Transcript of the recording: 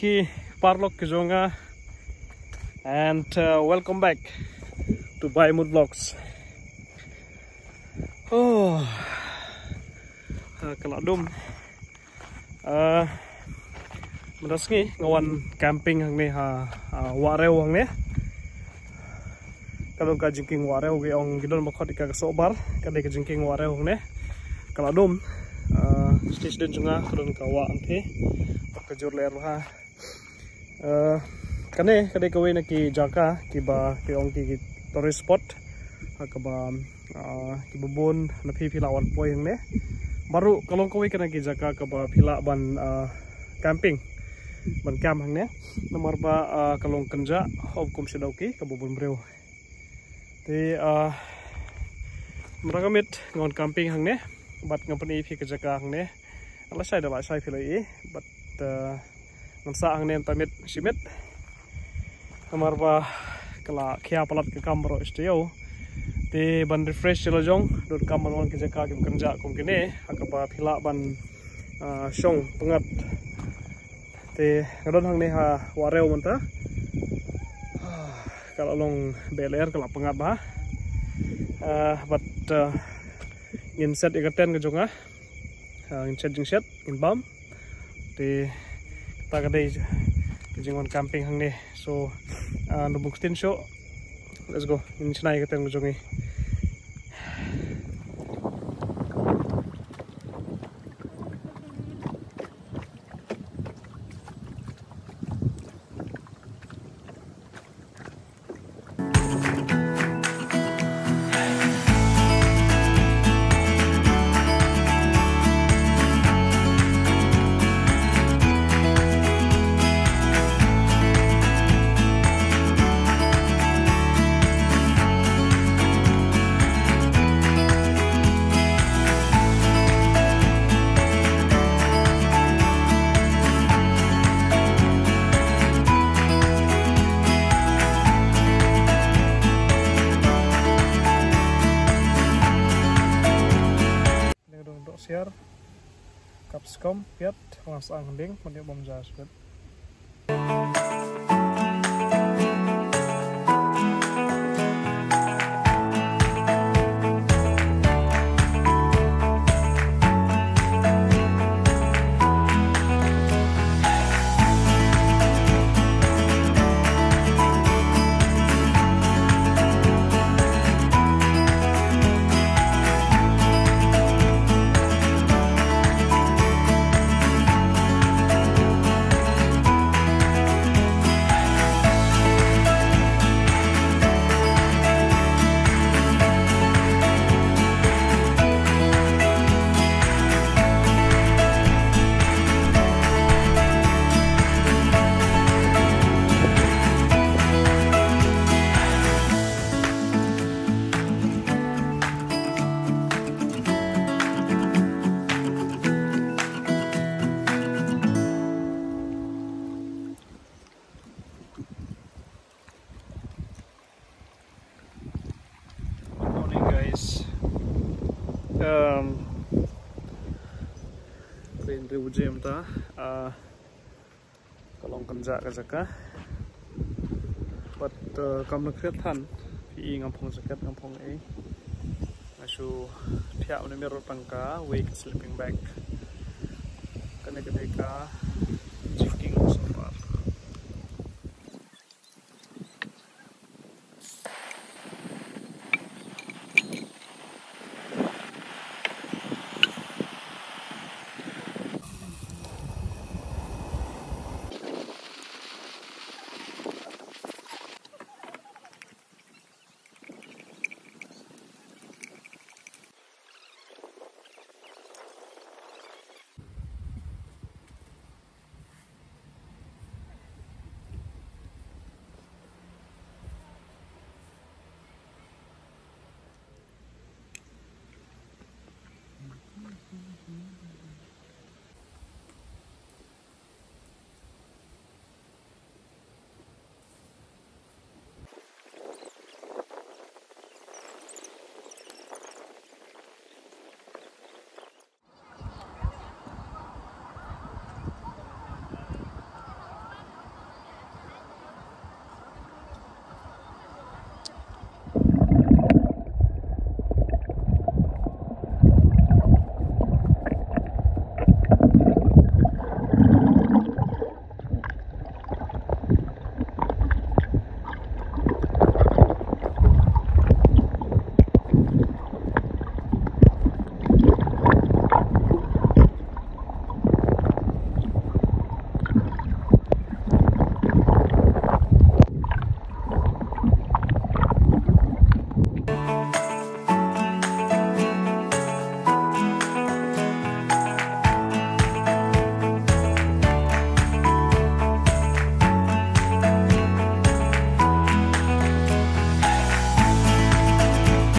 ki parlok ke jonga and welcome back to Baimut Vlogs. Oh, kaladum. Mendas ni ngawan camping hang ni wareu hang ni. Kalau ka jingking wareu ge ong gidon makot ka sobar kadai ka jingking wareu hang ni. Kaladum stage din junga turun ka wa ante pakajur ler ha. Kane kadai ka we na ki jaka ki ba ki ong ki tourist spot ka ba ki bubon na pilawan poi hang ni. Baru kalau kau ikan lagi jaga ke pila ban camping ban camp hang ne nomor ba kalau kenja hukum sedauki ke bubun breu ti meragamit ngon camping hang ne bat ngapani phi ke jaga hang ne ala sai da la sai philai bat ngansa hang ne tamit simit nomor ba kala khia palat ke kamro istio ti ban refresh chelo jong dot kamal wan ke jaka ke kerja kum kene akaba phila ban shong pengat ti ngadon hang ne ha wareu manta kalau long beler kala pengat ba but in set igaten ke jonga in set in bam ti ta kadai ke jingon camping hang ne so no bukstin show. Let's go. In Chennai igaten ke jongi. Share kapskom piat was angding mendia bom jasbet. Ribu jam ta kalong kenja ka jaka but kam nak than pi ngampong jaket ngampong e asu thia ne mer pangka wake sleeping bag kana ka chiking so far.